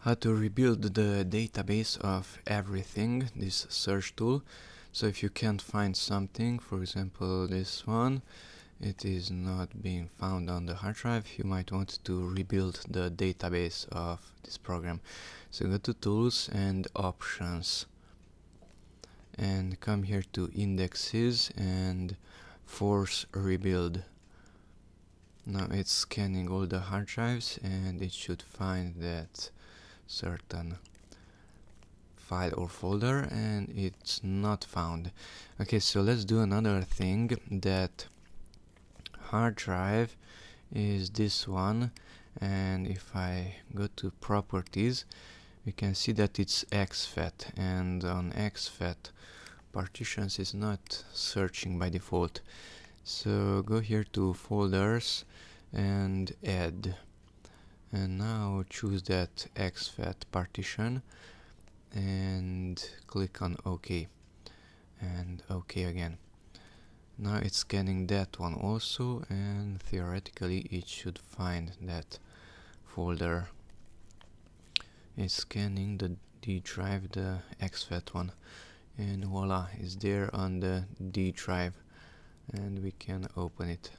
how to rebuild the database of everything, this search tool. So if you can't find something, for example this one, it is not being found on the hard drive, you might want to rebuild the database of this program. So go to Tools and Options and come here to Indexes and Force Rebuild. Now it's scanning all the hard drives and it should find that certain file or folder, and it's not found. Okay, so let's do another thing. That hard drive is this one, and if I go to properties, we can see that it's exFAT, and on exFAT partitions is not searching by default. So go here to folders and add, and now choose that exFAT partition and click on OK and OK again. Now it's scanning that one also, and theoretically it should find that folder. It's scanning the D drive, the exFAT one, and voila, it's there on the D drive, and we can open it.